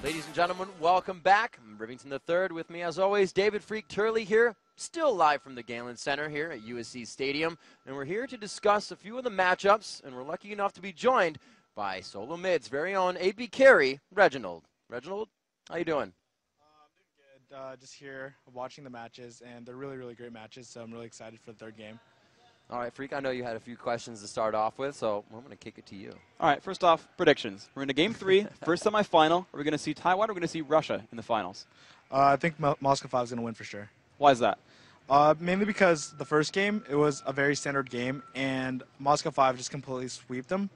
Ladies and gentlemen, welcome back. I'm Rivington III. With me, as always, David Freak Turley here, still live from the Galen Center here at USC Stadium. And we're here to discuss a few of the matchups, and we're lucky enough to be joined by Solo Mid's very own AP carry, Reginald. Reginald, how you doing? I'm doing good. Just here watching the matches, and they're really, really great matches, so I'm really excited for the third game. All right, Freak, I know you had a few questions to start off with, so I'm going to kick it to you. All right, first off, predictions. We're into Game 3, first semifinal. Are we going to see Taiwan or are we going to see Russia in the finals? I think Moscow 5 is going to win for sure. Why is that? Mainly because the first game, it was a very standard game, and Moscow 5 just completely sweeped them.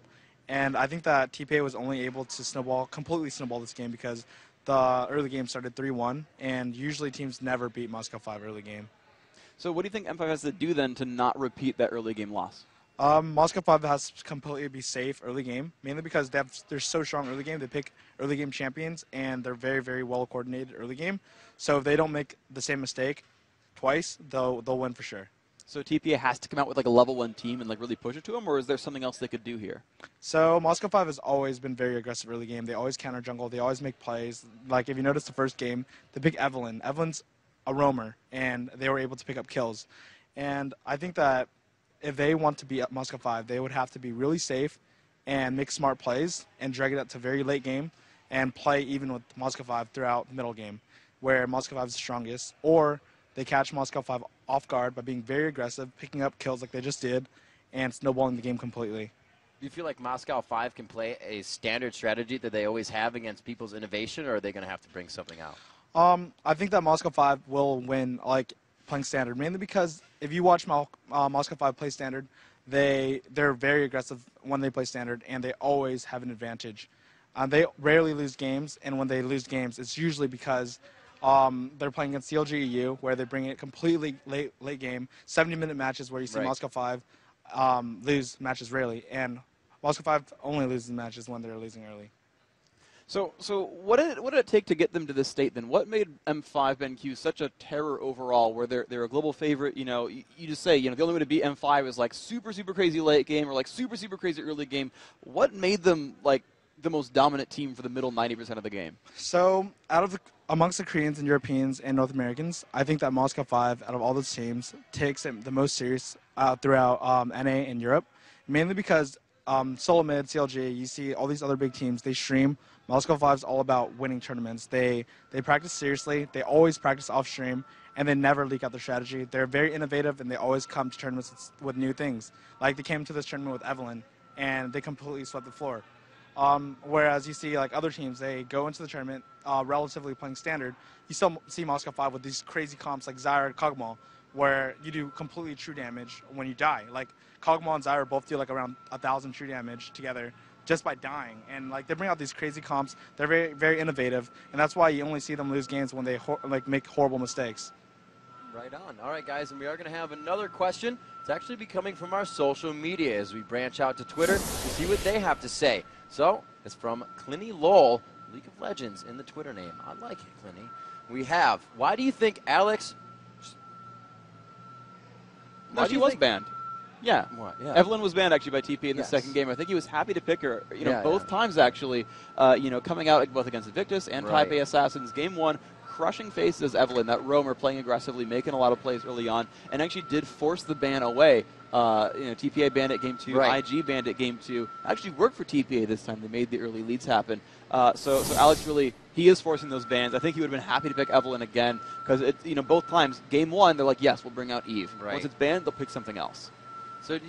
And I think that TPA was only able to completely snowball this game because the early game started 3-1, and usually teams never beat Moscow 5 early game. So what do you think M5 has to do then to not repeat that early game loss? Moscow 5 has to completely be safe early game, mainly because they're so strong early game. They pick early game champions, and they're very, very well coordinated early game. So if they don't make the same mistake twice, they'll win for sure. So TPA has to come out with like a level 1 team and like really push it to them, or is there something else they could do here? So Moscow 5 has always been very aggressive early game. They always counter jungle. They always make plays. Like if you notice the first game, they pick Evelyn. Evelyn's a roamer, and they were able to pick up kills. And I think that if they want to beat Moscow 5, they would have to be really safe and make smart plays and drag it up to very late game and play even with Moscow 5 throughout the middle game, where Moscow 5 is the strongest. Or they catch Moscow 5 off guard by being very aggressive, picking up kills like they just did, and snowballing the game completely. Do you feel like Moscow 5 can play a standard strategy that they always have against people's innovation, or are they going to have to bring something out? I think that Moscow 5 will win, like, playing standard, mainly because if you watch Moscow 5 play standard, they're very aggressive when they play standard, and they always have an advantage. They rarely lose games, and when they lose games, it's usually because they're playing against CLG EU, where they bring it completely late game, 70-minute matches where you see Moscow 5 lose matches rarely, and Moscow 5 only loses matches when they're losing early. So what did it take to get them to this state then? What made M5 BenQ such a terror overall, where they're a global favorite? You know, you just say, you know, the only way to beat M5 is like super, super crazy late game or like super, super crazy early game. What made them like the most dominant team for the middle 90% of the game? So amongst the Koreans and Europeans and North Americans, I think that Moscow 5, out of all those teams, takes it the most serious throughout NA and Europe, mainly because Solo Mid, CLG, you see all these other big teams, they stream. Moscow 5 is all about winning tournaments. They practice seriously. They always practice off stream, and they never leak out their strategy. They're very innovative, and they always come to tournaments with new things. Like they came to this tournament with Evelyn, and they completely swept the floor. Whereas you see like other teams, they go into the tournament relatively playing standard. You still see Moscow 5 with these crazy comps like Zyra and Kog'Maw, where you do completely true damage when you die. Like Kog'Maw and Zyra both do like around 1,000 true damage together just by dying. And like they bring out these crazy comps. They're very, very innovative, and that's why you only see them lose games when they make horrible mistakes. Right on. All right, guys, and we are going to have another question. It's actually be coming from our social media as we branch out to Twitter to see what they have to say. So it's from Clinny Lowell, League of Legends in the Twitter name. I like it, Clinny. We have, why do you think Alex... No, she was banned. Yeah. What? Yeah. Evelyn was banned actually by TP in the second game. I think he was happy to pick her, both times actually, coming out both against Invictus and Taipei Assassins. Game 1, crushing faces Evelyn, that roamer playing aggressively, making a lot of plays early on, and actually did force the ban away. TPA banned it game 2, IG banned it game 2. Actually worked for TPA this time. They made the early leads happen. So Alex really, he is forcing those bans. I think he would have been happy to pick Evelyn again because both times, game 1, they're like, yes, we'll bring out Eve. Once it's banned, they'll pick something else. So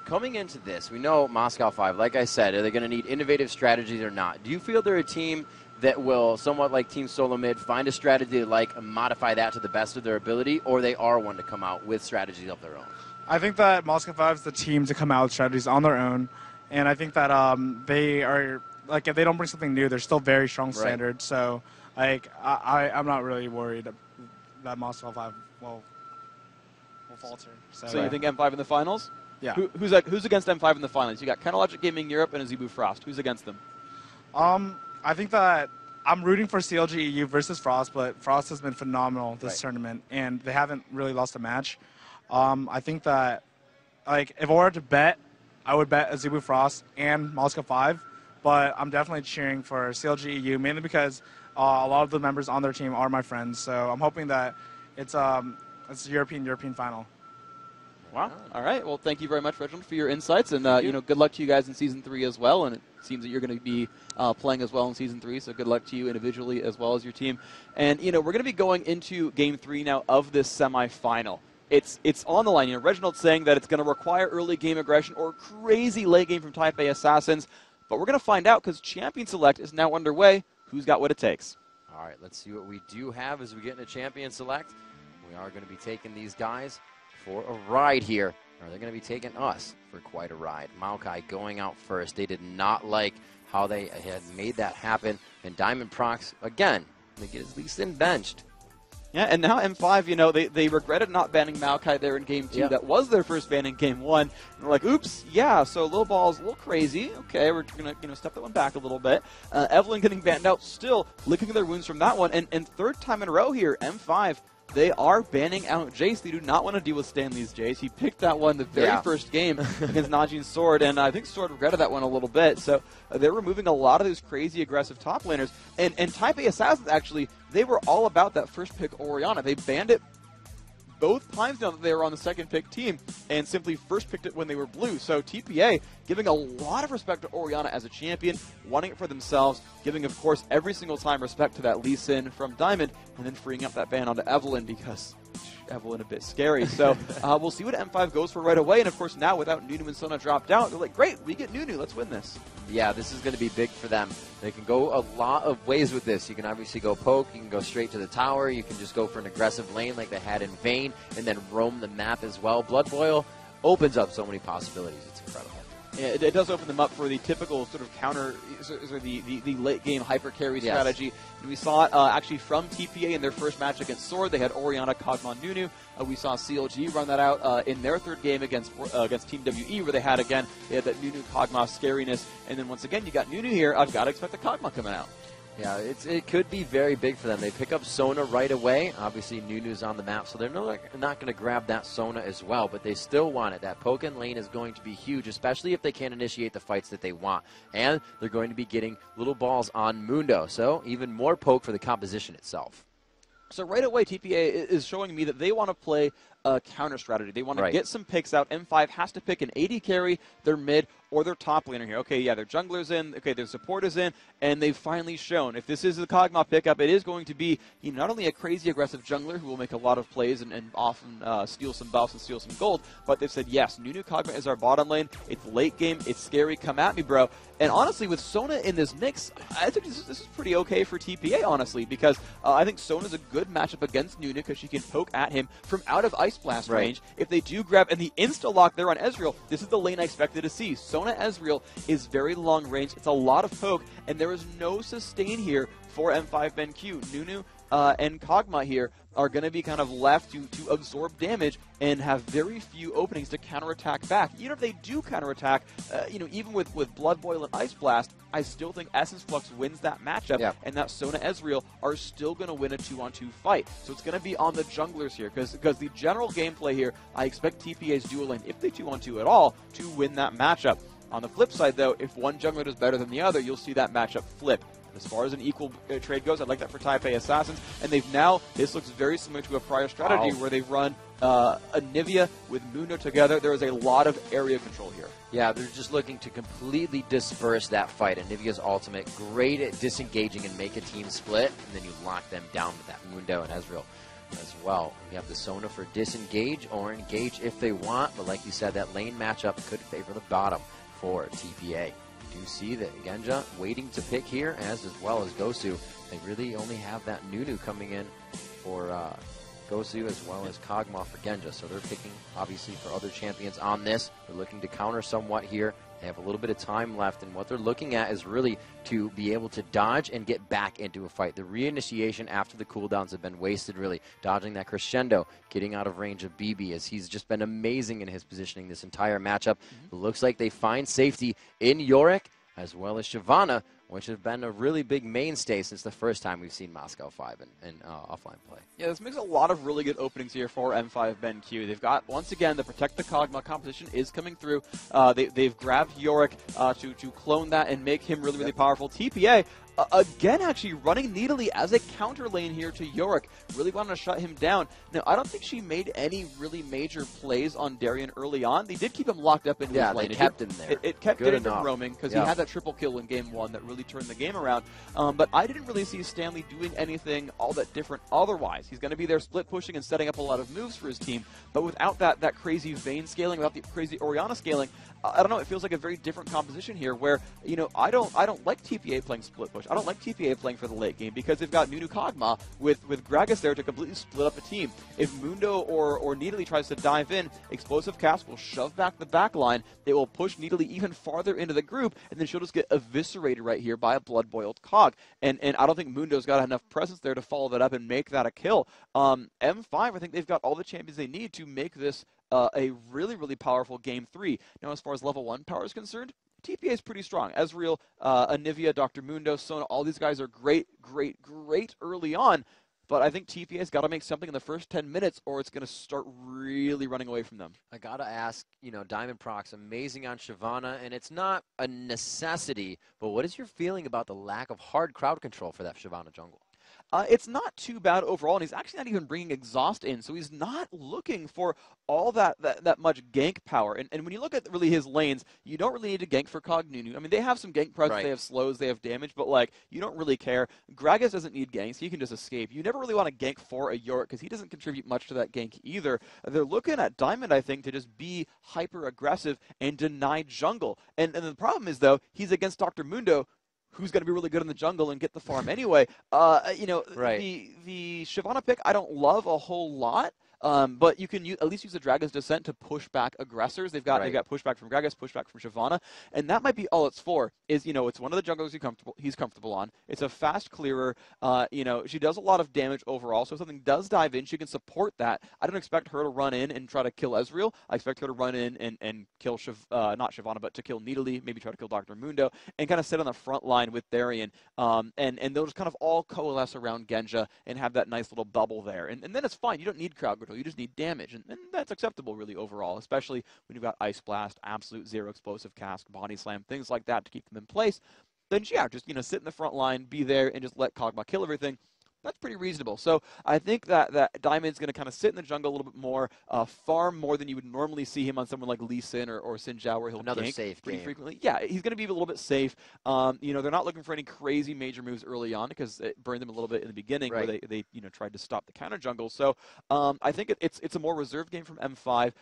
coming into this, we know Moscow 5, like I said, are they going to need innovative strategies or not? Do you feel they're a team that will, somewhat like Team Solo Mid, find a strategy to modify that to the best of their ability, or they are one to come out with strategies of their own? I think that Moscow 5 is the team to come out with strategies on their own, and I think that they are, like, if they don't bring something new, they're still very strong standard. So, like, I'm not really worried that Moscow 5 will falter. So you think M5 in the finals? Yeah. Who's against M5 in the finals? You got Kenalogic Gaming Europe and Azebu Frost. Who's against them? I think that I'm rooting for CLG EU versus Frost, but Frost has been phenomenal this tournament, and they haven't really lost a match. I think that, like, if I were to bet, I would bet Azebu Frost and Moscow 5, but I'm definitely cheering for CLG EU, mainly because a lot of the members on their team are my friends, so I'm hoping that it's a European final. Wow. All right. Well, thank you very much, Reginald, for your insights, and good luck to you guys in Season 3 as well. And it seems that you're going to be playing as well in Season 3, so good luck to you individually as well as your team. And we're going to be going into Game 3 now of this semifinal. It's on the line. Reginald's saying that it's going to require early game aggression or crazy late game from Type A Assassins, but we're going to find out because Champion Select is now underway. Who's got what it takes? All right. Let's see what we do have as we get into Champion Select. We are going to be taking these guys for a ride here. Or they're going to be taking us for quite a ride. Maokai going out first. They did not like how they had made that happen. And Diamond Prox, again, they get his Lee Sin benched. Yeah, and now M5, they regretted not banning Maokai there in Game 2. Yep. That was their first ban in Game 1. And they're like, oops, yeah, so Lil Ball's a little crazy. Okay, we're going to step that one back a little bit. Evelyn getting banned out, still licking their wounds from that one. And third time in a row here, M5, they are banning out Jace. They do not want to deal with Stanley's Jace. He picked that one the very first game against Najee's Sword, and I think Sword regretted that one a little bit. So they're removing a lot of those crazy aggressive top laners. And Type A Assassins, actually, they were all about that first pick Orianna. They banned it both times now that they were on the second pick team and simply first picked it when they were blue. So TPA giving a lot of respect to Orianna as a champion, wanting it for themselves, giving, of course, every single time respect to that Lee Sin from Diamond, and then freeing up that ban onto Evelyn because Evelyn a bit scary. So we'll see what M5 goes for right away. And, of course, now without Nunu and Sona dropped out, they're like, great, we get Nunu. Let's win this. Yeah, this is going to be big for them. They can go a lot of ways with this. You can obviously go poke. You can go straight to the tower. You can just go for an aggressive lane like they had in Vayne and then roam the map as well. Blood Boil opens up so many possibilities. It's incredible. Yeah, it does open them up for the typical sort of counter, the late game hyper carry strategy. And we saw it actually from TPA in their first match against Sword. They had Orianna, Kog'Maw, Nunu. We saw CLG run that out in their third game against Team WE, where they had that Nunu Kog'Maw scariness. And then once again, you got Nunu here. I've got to expect the Kog'Maw coming out. Yeah, it could be very big for them. They pick up Sona right away. Obviously, Nunu's on the map, so they're not going to grab that Sona as well, but they still want it. That poke and lane is going to be huge, especially if they can't initiate the fights that they want. And they're going to be getting little balls on Mundo, so even more poke for the composition itself. So right away, TPA is showing me that they want to play a counter strategy. They want to get some picks out. M5 has to pick an AD carry, their mid, or their top laner here. Okay, yeah, their jungler's in. Okay, their support is in. And they've finally shown, if this is the Kog'Maw pickup, it is going to be not only a crazy aggressive jungler who will make a lot of plays and often steal some buffs and steal some gold, but they've said, yes, Nunu Kog'Maw is our bottom lane. It's late game. It's scary. Come at me, bro. And honestly, with Sona in this mix, I think this is pretty okay for TPA, honestly, because I think Sona's a good matchup against Nunu because she can poke at him from out of Ice Blast range. If they do grab, and the insta-lock there on Ezreal, this is the lane I expected to see. Sona Ezreal is very long range. It's a lot of poke, and there is no sustain here for M5 BenQ. Nunu and Kog'Maw here are going to be kind of left to absorb damage and have very few openings to counterattack back. Even if they do counterattack, even with Blood Boil and Ice Blast, I still think Essence Flux wins that matchup, and that Sona Ezreal are still going to win a 2-on-2 fight. So it's going to be on the junglers here, because the general gameplay here, I expect TPA's dual lane, if they 2-on-2 at all, to win that matchup. On the flip side, though, if one jungler does better than the other, you'll see that matchup flip. As far as an equal trade goes, I'd like that for Type A Assassins. And this looks very similar to a prior strategy where they run Anivia with Mundo together. There is a lot of area control here. Yeah, they're just looking to completely disperse that fight. Anivia's ultimate, great at disengaging and make a team split, and then you lock them down with that Mundo and Ezreal as well. We have the Sona for disengage or engage if they want, but like you said, that lane matchup could favor the bottom for TPA. Do see that Genja waiting to pick here, as well as Gosu. They really only have that Nunu coming in for Gosu as well as Kog'Maw for Genja. So they're picking, obviously, for other champions on this. They're looking to counter somewhat here They have a little bit of time left, and what they're looking at is really to be able to dodge and get back into a fight. The reinitiation after the cooldowns have been wasted, really. Dodging that crescendo, getting out of range of BB, as he's just been amazing in his positioning this entire matchup. It looks like they find safety in Yorick, as well as Shyvana, which have been a really big mainstay since the first time we've seen Moscow 5 in offline play. Yeah, this makes a lot of really good openings here for M5 BenQ. They've got, once again, the Protect the Kog'Maw composition is coming through. They've grabbed Yorick to clone that and make him really, really powerful. TPA, again, actually running Needly as a counter lane here to Yorick, really wanting to shut him down. Now, I don't think she made any really major plays on Darien early on. They did keep him locked up in his lane. They kept him there. It kept getting him roaming because he had that triple kill in game 1 that really turned the game around. But I didn't really see Stanley doing anything all that different otherwise. He's going to be there split pushing and setting up a lot of moves for his team. But without that crazy Vayne scaling, without the crazy Orianna scaling, I don't know, it feels like a very different composition here where, you know, I don't like TPA playing split push. I don't like TPA playing for the late game because they've got Nunu Kog'Maw with Gragas there to completely split up a team. If Mundo or Needly tries to dive in, Explosive Cast will shove back the back line. It will push Needly even farther into the group, and then she'll just get eviscerated right here by a blood-boiled Cog. And I don't think Mundo's got enough presence there to follow that up and make that a kill. M5, I think they've got all the champions they need to make this a really, really powerful Game 3. Now, as far as level 1 power is concerned, TPA is pretty strong. Ezreal, Anivia, Dr. Mundo, Sona, all these guys are great early on. But I think TPA's got to make something in the first 10 minutes or it's going to start really running away from them. I got to ask, you know, Diamond Prox, amazing on Shyvana, and it's not a necessity, but what is your feeling about the lack of hard crowd control for that Shyvana jungle? It's not too bad overall, and he's actually not even bringing exhaust in, so he's not looking for all that much gank power. And when you look at really his lanes, you don't really need to gank for Cog Nunu. I mean, they have some gank presence, they have slows, they have damage, but like, you don't really care. Gragas doesn't need ganks, he can just escape. You never really want to gank for a Yorick, because he doesn't contribute much to that gank either. They're looking at Diamond, I think, to just be hyper-aggressive and deny jungle. And the problem is, though, he's against Dr. Mundo, who's going to be really good in the jungle and get the farm anyway. You know, the Shyvana pick I don't love a whole lot. But you can at least use the Dragon's Descent to push back aggressors. They've got pushback from Gragas, pushback from Shyvana, and that might be all it's for. Is, you know, it's one of the jungles he's comfortable on. It's a fast clearer. You know, she does a lot of damage overall. So if something does dive in, she can support that. I don't expect her to run in and try to kill Ezreal. I expect her to run in and kill not Shyvana, but to kill Needly, maybe try to kill Dr. Mundo, and kind of sit on the front line with Darien. And they'll just kind of all coalesce around Genja and have that nice little bubble there. And then it's fine. You don't need crowd control. You just need damage, and that's acceptable really overall, especially when you've got Ice Blast, Absolute Zero Explosive Cast, Body Slam, things like that to keep them in place. Then yeah, just, you know, sit in the front line, be there, and just let Kog'Maw kill everything. That's pretty reasonable. So I think that Diamond's going to kind of sit in the jungle a little bit more, farm more than you would normally see him on someone like Lee Sin or Xin Zhao, where he'll gank safe pretty game. Frequently. Yeah, he's going to be a little bit safe. You know, they're not looking for any crazy major moves early on because it burned them a little bit in the beginning where they you know, tried to stop the counter jungle. So I think it's a more reserved game from M5.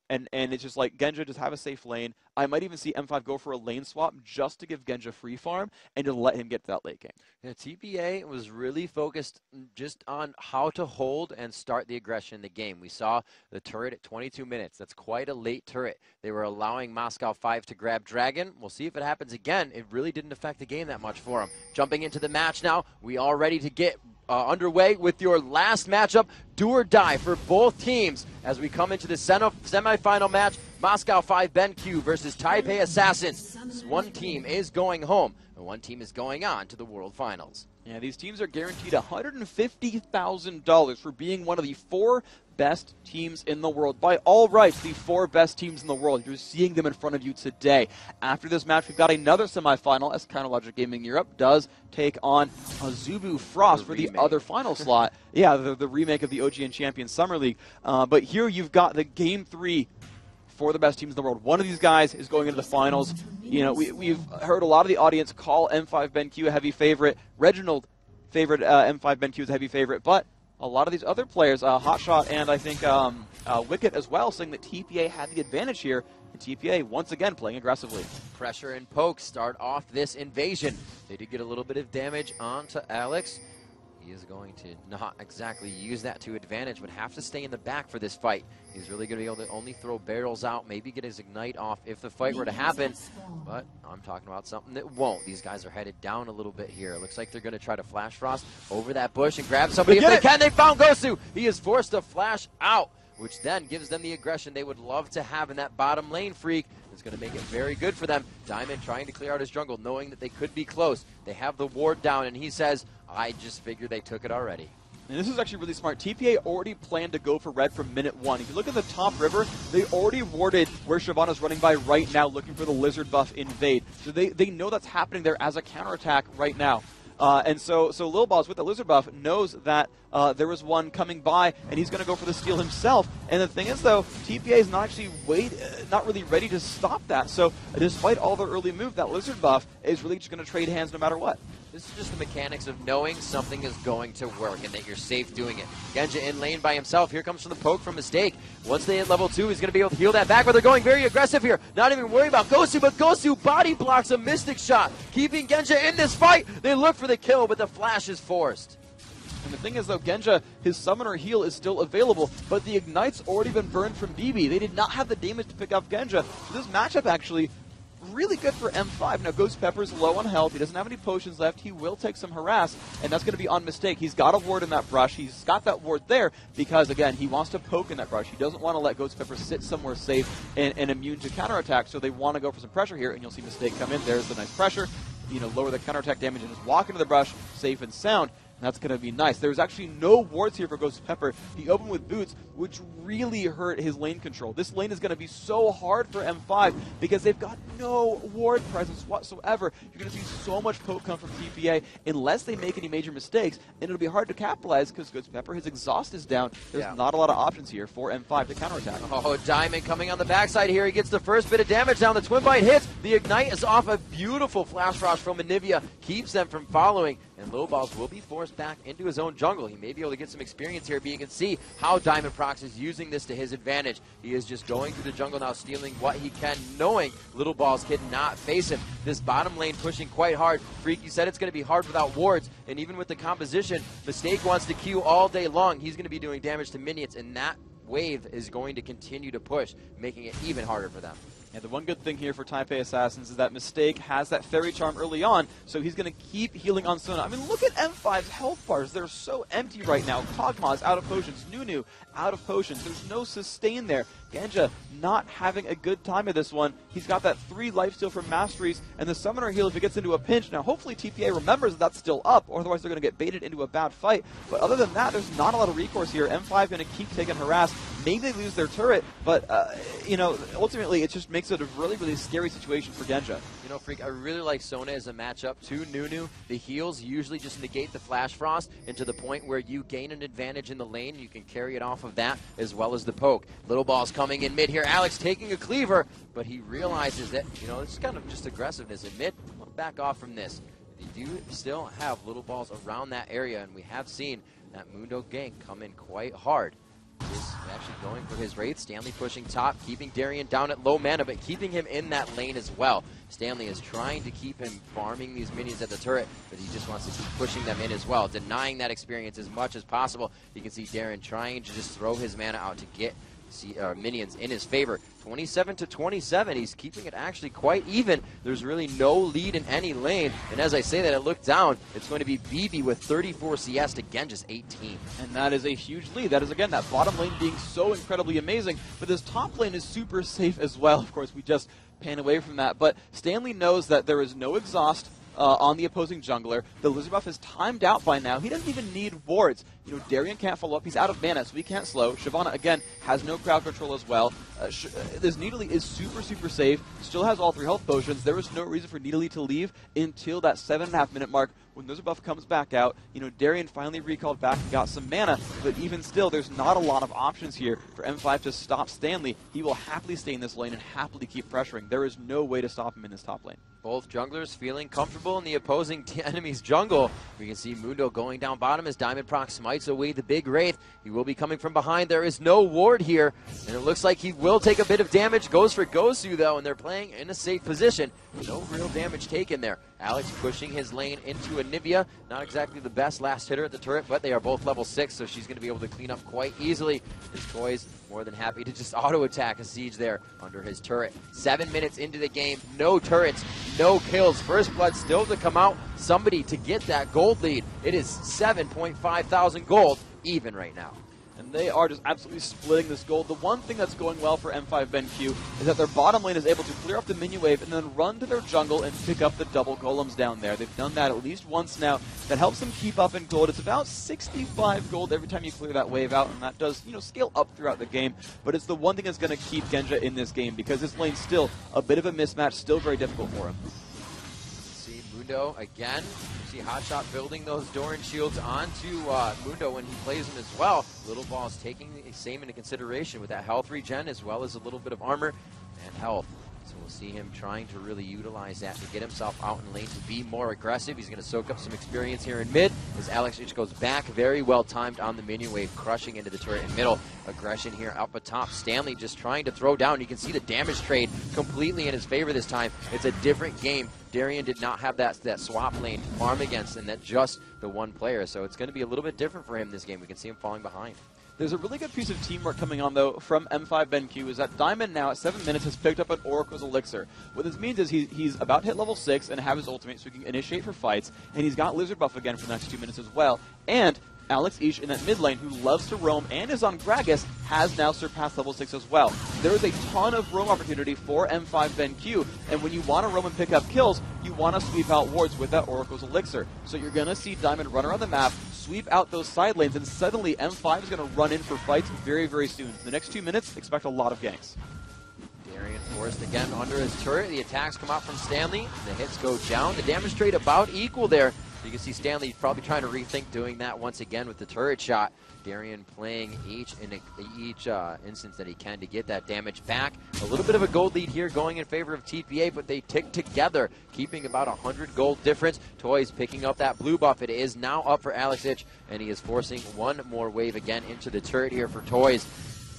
And it's just like, Genja, just have a safe lane. I might even see M5 go for a lane swap just to give Genja free farm and to let him get to that late game. Yeah, TPA was really focused just on how to hold and start the aggression in the game. We saw the turret at 22 minutes. That's quite a late turret. They were allowing Moscow 5 to grab Dragon. We'll see if it happens again. It really didn't affect the game that much for him. Jumping into the match now, we are ready to get underway with your last matchup, do or die for both teams as we come into the semifinal match. Moscow 5 BenQ versus Taipei Assassins. One team is going home and one team is going on to the World Finals. Yeah, these teams are guaranteed $150,000 for being one of the 4 best teams in the world. By all rights, the 4 best teams in the world. You're seeing them in front of you today. After this match, we've got another semifinal as Counterlogic Gaming Europe does take on Azubu Frost for the other final slot. Yeah, the remake of the OGN Champions Summer League. But here you've got the Game 3 for the best teams in the world. One of these guys is going into the finals. You know, we've heard a lot of the audience call M5 BenQ a heavy favorite. Reginald favored M5 BenQ as a heavy favorite, but a lot of these other players, Hotshot and I think Wicket as well, saying that TPA had the advantage here. And TPA, once again, playing aggressively. Pressure and poke start off this invasion. They did get a little bit of damage onto Alex. he is going to not exactly use that to advantage, but have to stay in the back for this fight. He's really going to be able to only throw barrels out, maybe get his Ignite off if the fight were to happen, but I'm talking about something that won't. These guys are headed down a little bit here. It looks like they're going to try to Flash Frost over that bush and grab somebody if they can. They found Gosu. He is forced to flash out, which then gives them the aggression they would love to have in that bottom lane. Freak is going to make it very good for them. Diamond trying to clear out his jungle, knowing that they could be close. They have the ward down, and he says, I just figured they took it already. And this is actually really smart. TPA already planned to go for red from minute 1. If you look at the top river, they already warded where Shyvana's running by right now, looking for the lizard buff invade. So they know that's happening there as a counterattack right now. And so Lil Balls with the lizard buff knows that there was one coming by, and he's going to go for the steal himself. And the thing is, though, TPA is not actually not really ready to stop that. So despite all their early move, that lizard buff is really just going to trade hands no matter what. This is just the mechanics of knowing something is going to work and that you're safe doing it. Genja in lane by himself. Here comes from the poke from Mistake. Once they hit level 2, he's going to be able to heal that back, but they're going very aggressive here. Not even worried about Gosu, but Gosu body blocks a Mystic shot, keeping Genja in this fight. They look for the kill, but the flash is forced. And the thing is, though, Genja, his summoner heal is still available, but the Ignite's already been burned from BB. They did not have the damage to pick off Genja. So this matchup actually really good for M5. Now, Ghost Pepper's low on health. He doesn't have any potions left. He will take some harass, and that's going to be on Mistake. He's got a ward in that brush. He's got that ward there because, again, he wants to poke in that brush. He doesn't want to let Ghost Pepper sit somewhere safe and immune to counterattack, so they want to go for some pressure here, and you'll see Mistake come in. There's the nice pressure. Lower the counterattack damage and just walk into the brush safe and sound. That's going to be nice. There's actually no wards here for Ghost Pepper. He opened with boots, which really hurt his lane control. This lane is going to be so hard for M5 because they've got no ward presence whatsoever. You're going to see so much poke come from TPA unless they make any major mistakes, and it'll be hard to capitalize because Ghost Pepper, his exhaust is down. There's not a lot of options here for M5 to counterattack. Oh, Diamond coming on the backside here. He gets the first bit of damage down. The Twin Bite hits. The Ignite is off. A beautiful Flash Frost from Anivia keeps them from following, and Low Balls will be forced back into his own jungle. He may be able to get some experience here, but you can see how Diamond Prox is using this to his advantage. He is just going through the jungle now, stealing what he can, knowing Little Balls cannot face him. This bottom lane pushing quite hard. Freak, you said it's going to be hard without wards, and even with the composition, Mistake wants to Q all day long. He's going to be doing damage to minions, and that wave is going to continue to push, making it even harder for them. And the one good thing here for TPA Assassins is that Mistake has that Fairy Charm early on, so he's going to keep healing on Sona. I mean, look at M5's health bars. They're so empty right now. Kog'Maw's out of potions. Nunu out of potions. There's no sustain there. Genja not having a good time at this one. He's got that 3 lifesteal from Masteries, and the Summoner heal if he gets into a pinch. Now, hopefully TPA remembers that's still up, or otherwise they're going to get baited into a bad fight. But other than that, there's not a lot of recourse here. M5 going to keep taking harass. Maybe they lose their turret, but, ultimately it just makes it a really, really scary situation for Genja. Freak, I really like Sona as a matchup to Nunu. The heals usually just negate the Flash Frost, and to the point where you gain an advantage in the lane, you can carry it off of that as well as the poke. Little Balls coming in mid here. Alex taking a cleaver, but he realizes that, it's kind of just aggressiveness in mid. I'm gonna back off from this. They do still have Little Balls around that area, and we have seen that Mundo gank come in quite hard. Is actually going for his Wraith. Stanley pushing top, keeping Darien down at low mana, but keeping him in that lane as well. Stanley is trying to keep him farming these minions at the turret, but he just wants to keep pushing them in as well, denying that experience as much as possible. You can see Darien trying to just throw his mana out to get minions in his favor. 27-27. He's keeping it actually quite even. There's really no lead in any lane. And as I say that, I look down. It's going to be BB with 34 CS to Genja's 18. And that is a huge lead. That is, again, that bottom lane being so incredibly amazing. But this top lane is super safe as well. Of course, we just pan away from that. But Stanley knows that there is no exhaust on the opposing jungler. The Lizard buff is timed out by now. He doesn't even need wards. Darien can't follow up. He's out of mana, so he can't slow. Shyvana, again, has no crowd control as well. This Nidalee is super, super safe. Still has all 3 health potions. There is no reason for Nidalee to leave until that 7.5 minute mark when Lizard buff comes back out. Darien finally recalled back and got some mana, but even still, there's not a lot of options here for M5 to stop Stanley. He will happily stay in this lane and happily keep pressuring. There is no way to stop him in this top lane. Both junglers feeling comfortable in the opposing enemy's jungle. We can see Mundo going down bottom as Diamond Prox smites away the big Wraith. He will be coming from behind. There is no ward here, and it looks like he will take a bit of damage. Goes for Gosu, though, and they're playing in a safe position. No real damage taken there. Alex pushing his lane into Anivia. Not exactly the best last hitter at the turret, but they are both level 6, so she's going to be able to clean up quite easily. His Toys more than happy to just auto-attack a siege there under his turret. 7 minutes into the game, no turrets, no kills. First blood still to come out. Somebody to get that gold lead. It is 7.5 thousand gold even right now. And they are just absolutely splitting this gold. The one thing that's going well for M5 BenQ is that their bottom lane is able to clear up the minion wave and then run to their jungle and pick up the double golems down there. They've done that at least once now. That helps them keep up in gold. It's about 65 gold every time you clear that wave out, and that does, scale up throughout the game. But it's the one thing that's going to keep Genja in this game, because this lane's still a bit of a mismatch, still very difficult for him. See Mundo again. See Hotshot building those Doran shields onto Mundo when he plays them as well. Little Ball's taking the same into consideration with that health regen as well as a little bit of armor and health. So we'll see him trying to really utilize that to get himself out in lane to be more aggressive. He's going to soak up some experience here in mid as Alex Ich goes back. Very well timed on the minion wave, crushing into the turret in middle. Aggression here up atop. Stanley just trying to throw down. You can see the damage trade completely in his favor this time. It's a different game. Darian did not have that swap lane to farm against, and that just the one player. So it's going to be a little bit different for him this game. We can see him falling behind. There's a really good piece of teamwork coming on, though, from M5 BenQ, is that Diamond now at 7 minutes has picked up an Oracle's Elixir. What this means is he's about to hit level 6 and have his ultimate so he can initiate for fights, and he's got Lizard buff again for the next 2 minutes as well. And Alex Ich in that mid lane, who loves to roam and is on Gragas, has now surpassed level 6 as well. There is a ton of roam opportunity for M5 BenQ, and when you want to roam and pick up kills, you want to sweep out wards with that Oracle's Elixir. So you're going to see Diamond run around the map, sweep out those side lanes, and suddenly M5 is going to run in for fights very, very soon. In the next 2 minutes, expect a lot of ganks. Darian forced again under his turret. The attacks come out from Stanley. The hits go down. The damage trade about equal there. You can see Stanley probably trying to rethink doing that once again with the turret shot. Darian playing each instance that he can to get that damage back. A little bit of a gold lead here going in favor of TPA, but they tick together, keeping about 100 gold difference. Toys picking up that blue buff. It is now up for Alex Ich, and he is forcing one more wave again into the turret here for Toys.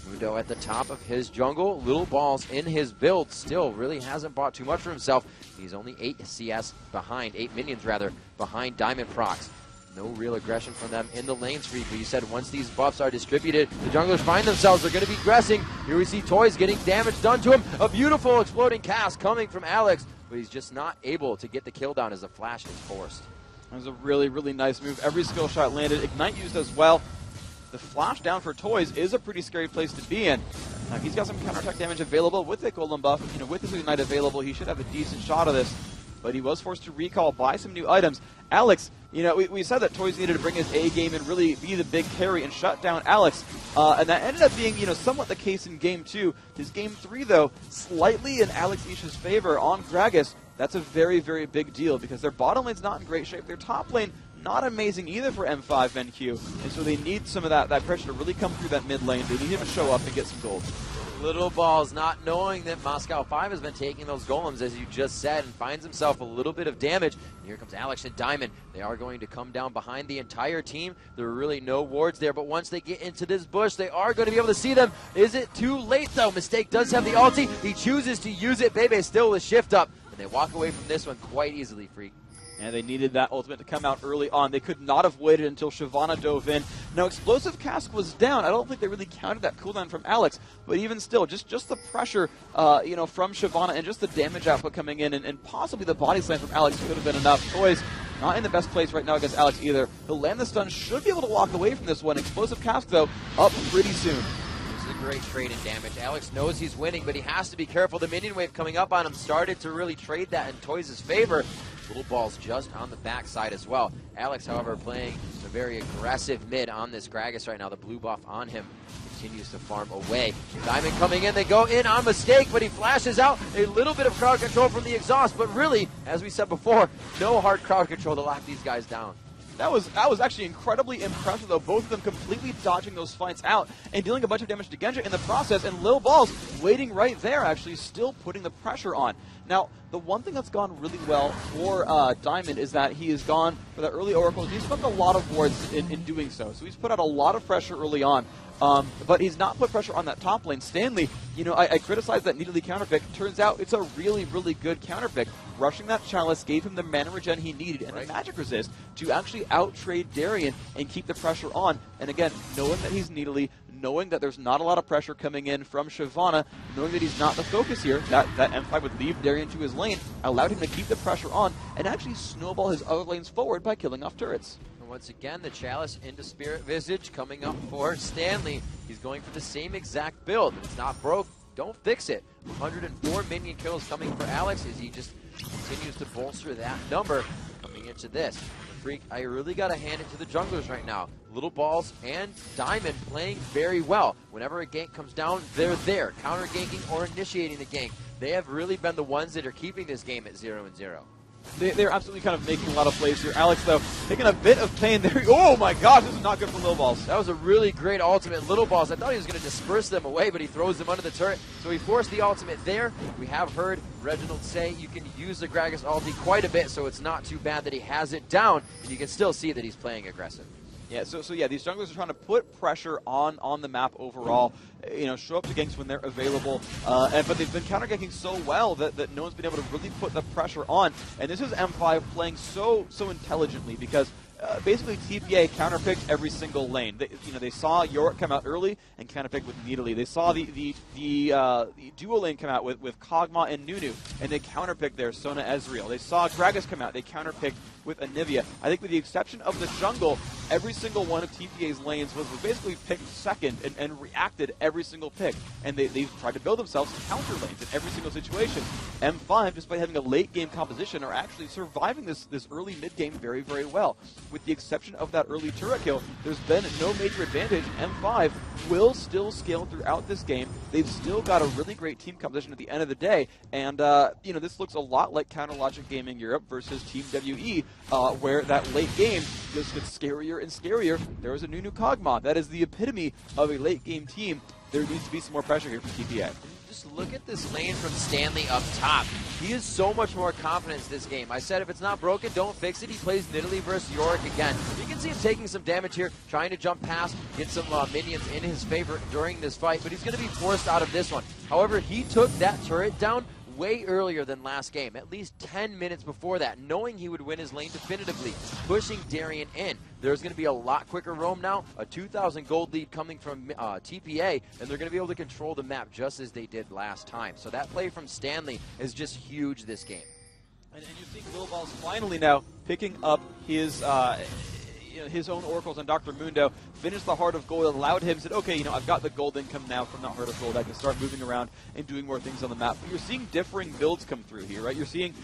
Mundo at the top of his jungle. Little Balls in his build. Still really hasn't bought too much for himself. He's only 8 CS behind, 8 minions rather, behind Diamond Procs. No real aggression from them in the lane streak, but you said once these buffs are distributed, the junglers find themselves. They're going to be aggressing. Here we see Toys getting damage done to him. A beautiful exploding cast coming from Alex, but he's just not able to get the kill down as the flash is forced. That was a really, really nice move. Every skill shot landed. Ignite used as well. The flash down for Toys is a pretty scary place to be in. Now, he's got some counterattack damage available with the Golem buff. With his Ignite available, he should have a decent shot of this. But he was forced to recall, buy some new items. Alex, we said that Toys needed to bring his A game and really be the big carry and shut down Alex. And that ended up being, somewhat the case in Game 2. His Game 3, though, slightly in Alex Ich's favor on Gragas. That's a very, very big deal because their bottom lane's not in great shape. Their top lane, not amazing either for M5 BenQ. And so they need some of that pressure to really come through that mid lane. They need him to show up and get some gold. Little Balls not knowing that Moscow 5 has been taking those golems, as you just said, and finds himself a little bit of damage. And here comes Alex and Diamond. They are going to come down behind the entire team. There are really no wards there, but once they get into this bush, they are going to be able to see them. Is it too late, though? Mistake does have the ulti. He chooses to use it. Bebe still with shift up, and they walk away from this one quite easily, Freak. And they needed that ultimate to come out early on. They could not have waited until Shyvana dove in. Now, Explosive Cask was down. I don't think they really counted that cooldown from Alex. But even still, just the pressure, from Shyvana and just the damage output coming in and possibly the body slam from Alex could have been enough. Toys not in the best place right now against Alex either. He'll land the stun, should be able to walk away from this one. Explosive Cask, though, up pretty soon. This is a great trade in damage. Alex knows he's winning, but he has to be careful. The minion wave coming up on him started to really trade that in Toys' favor. Little Balls just on the backside as well. Alex, however, playing a very aggressive mid on this Gragas right now. The blue buff on him continues to farm away. Diamond coming in. They go in on mistake, but he flashes out. A little bit of crowd control from the exhaust, but really, as we said before, no hard crowd control to lock these guys down. That was actually incredibly impressive, though. Both of them completely dodging those fights out and dealing a bunch of damage to Genja in the process, and Lil Balls waiting right there, actually still putting the pressure on. Now, the one thing that's gone really well for Diamond is that he has gone for the early oracles. He's spent a lot of wards in doing so. So he's put out a lot of pressure early on. But he's not put pressure on that top lane. Stanley, you know, I criticized that needly counterpick. Turns out it's a really, really good counterpick. Rushing that Chalice gave him the mana regen he needed and the magic resist to actually out-trade Darien and keep the pressure on. And again, knowing that he's needly, knowing that there's not a lot of pressure coming in from Shyvana, knowing that he's not the focus here, that M5 would leave Darien to his lane, allowed him to keep the pressure on and actually snowball his other lanes forward by killing off turrets. Once again, the Chalice into Spirit Visage coming up for Stanley. He's going for the same exact build. If it's not broke, don't fix it. 104 minion kills coming for Alex as he just continues to bolster that number coming into this. Freak, I really got to hand it to the junglers right now. Little Balls and Diamond playing very well. Whenever a gank comes down, they're there, counter ganking or initiating the gank. They have really been the ones that are keeping this game at 0-0. They're absolutely kind of making a lot of plays here. Alex, though, taking a bit of pain there. Oh, my gosh, this is not good for Little Balls. That was a really great ultimate. Little Balls, I thought he was going to disperse them away, but he throws them under the turret. So he forced the ultimate there. We have heard Reginald say you can use the Gragas ulti quite a bit, so it's not too bad that he has it down, and you can still see that he's playing aggressive. Yeah, so yeah, these junglers are trying to put pressure on the map overall. You know, show up to ganks when they're available. But they've been counter ganking so well that no one's been able to really put the pressure on. And this is M5 playing so intelligently because basically TPA counterpicked every single lane. They saw Yorick come out early and counterpicked with Nidalee. They saw the duo lane come out with Kog'Maw and Nunu, and they counterpicked their Sona Ezreal. They saw Gragas come out. They counterpicked with Anivia. I think with the exception of the jungle, every single one of TPA's lanes was basically picked second and reacted every single pick. And they've tried to build themselves counter lanes in every single situation. M5, despite having a late game composition, are actually surviving this early mid game very, very well. With the exception of that early turret kill, there's been no major advantage. M5 will still scale throughout this game. They've still got a really great team composition at the end of the day. And, you know, this looks a lot like Counter Logic Gaming Europe versus Team WE, where that late game just gets scarier and scarier. There was a Nunu Kog'Maw. That is the epitome of a late game team. There needs to be some more pressure here from TPA. Just look at this lane from Stanley up top. He has so much more confidence this game. I said if it's not broken, don't fix it. He plays Nidalee versus Yorick again. You can see him taking some damage here, trying to jump past, get some minions in his favor during this fight, but he's going to be forced out of this one. However, he took that turret down way earlier than last game, at least 10 minutes before that, knowing he would win his lane definitively, pushing Darien in. There's going to be a lot quicker roam now, a 2,000 gold lead coming from TPA, and they're going to be able to control the map just as they did last time. So that play from Stanley is just huge this game. And you see Little Balls finally now picking up his own oracles on Dr. Mundo, finished the Heart of Gold, allowed him, said, okay, you know, I've got the gold income now from that Heart of Gold. I can start moving around and doing more things on the map. But you're seeing differing builds come through here, right? You're seeing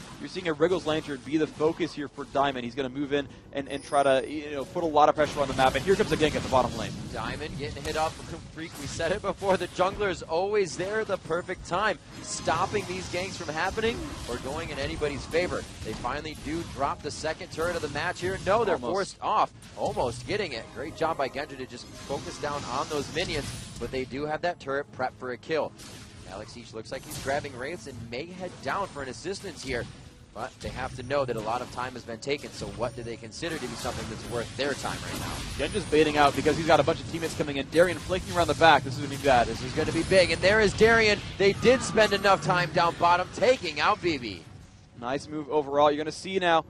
a Wriggles Lantern be the focus here for Diamond. He's going to move in and try to, you know, put a lot of pressure on the map. And here comes a gank at the bottom lane. Diamond getting hit off from Freak. We said it before. The jungler is always there at the perfect time, stopping these ganks from happening or going in anybody's favor. They finally do drop the second turret of the match here. No, they're forced off. Almost getting it. Great job by Genji to just focus down on those minions, but they do have that turret prepped for a kill. Alex Each looks like he's grabbing Wraiths and may head down for an assistance here, but they have to know that a lot of time has been taken, so what do they consider to be something that's worth their time right now? Genji's baiting out because he's got a bunch of teammates coming in. Darien flanking around the back. This is going to be bad. This is going to be big, and there is Darien. They did spend enough time down bottom taking out BB. Nice move overall. You're going to see now.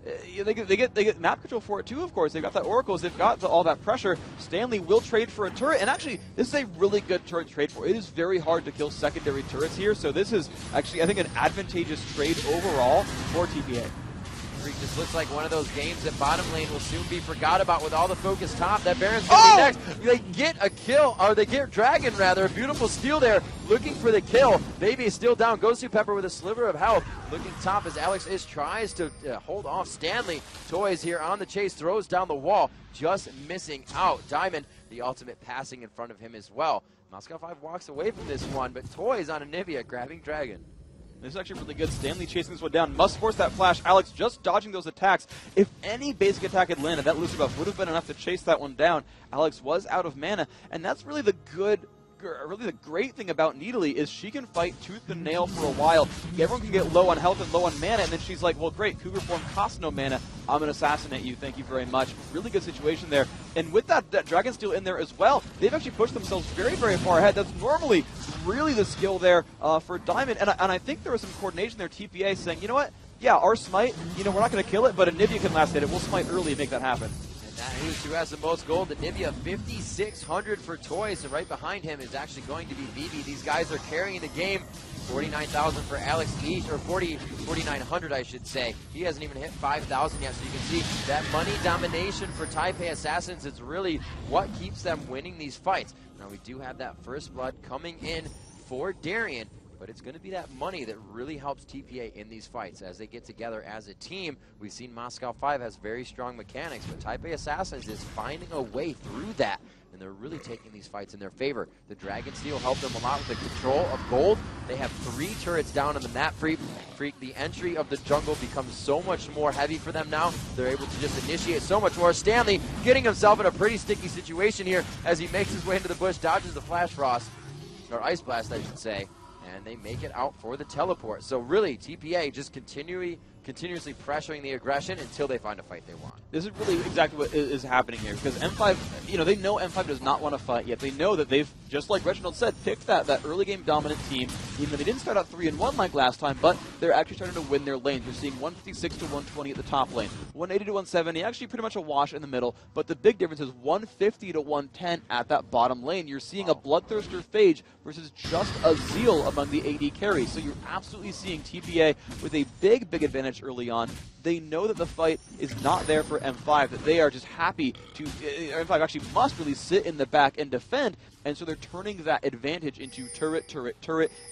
They get map control for it too, of course. They've got that Oracles, they've got all that pressure. Stanley will trade for a turret, and actually, this is a really good turret to trade for. It is very hard to kill secondary turrets here, so this is actually, I think, an advantageous trade overall for TPA. This looks like one of those games that bottom lane will soon be forgot about with all the focus top. That Baron's going to be next. They get a kill, or they get Dragon rather. A beautiful steal there, looking for the kill. Baby is still down. Goes to Pepper with a sliver of health. Looking top as Alex Ish tries to hold off Stanley. Toys here on the chase, throws down the wall, just missing out. Diamond, the ultimate passing in front of him as well. Moscow 5 walks away from this one, but Toys on Anivia grabbing Dragon. This is actually really good. Stanley chasing this one down. Must force that flash. Alex just dodging those attacks. If any basic attack had landed, that Lucifer buff would have been enough to chase that one down. Alex was out of mana, and that's really the good really the great thing about Nidalee is she can fight tooth and nail for a while. Everyone can get low on health and low on mana, and then she's like, well, great, Cougar Form costs no mana. I'm going to assassinate you. Thank you very much. Really good situation there. And with that Dragon Steel in there as well, they've actually pushed themselves very, very far ahead. That's normally really the skill there for Diamond. And I think there was some coordination there, TPA saying, you know what? Yeah, our smite, we're not going to kill it, but Anivia can last hit it. We'll smite early and make that happen. And that is who has the most gold. Anivia, 5,600 for Toys. And right behind him is actually going to be BB. These guys are carrying the game. 49,000 for Alex Each, or 4,900 I should say. He hasn't even hit 5,000 yet, so you can see that money domination for Taipei Assassins. It's really what keeps them winning these fights. Now we do have that first blood coming in for Darian, but it's going to be that money that really helps TPA in these fights as they get together as a team. We've seen Moscow 5 has very strong mechanics, but Taipei Assassins is finding a way through that, and they're really taking these fights in their favor. The Dragon Steel helped them a lot with the control of gold. They have 3 turrets down on the map. Freak. The entry of the jungle becomes so much more heavy for them now. They're able to just initiate so much more. Stanley getting himself in a pretty sticky situation here as he makes his way into the bush, dodges the Flash Frost, or Ice Blast, I should say. And they make it out for the teleport. So really, TPA just continuously pressuring the aggression until they find a fight they want. This is really exactly what is happening here, because M5, they know M5 does not want to fight yet. They know that they've, just like Reginald said, picked that early game dominant team, even though they didn't start out 3-1 like last time, but they're actually starting to win their lanes. You're seeing 156 to 120 at the top lane, 180 to 170, actually pretty much a wash in the middle, but the big difference is 150 to 110 at that bottom lane. You're seeing a Bloodthirster Phage versus just a Zeal among the AD carries, so you're absolutely seeing TPA with a big advantage early on. They know that the fight is not there for M5, that they are just happy to, M5 actually must really sit in the back and defend, and so they're turning that advantage into turret.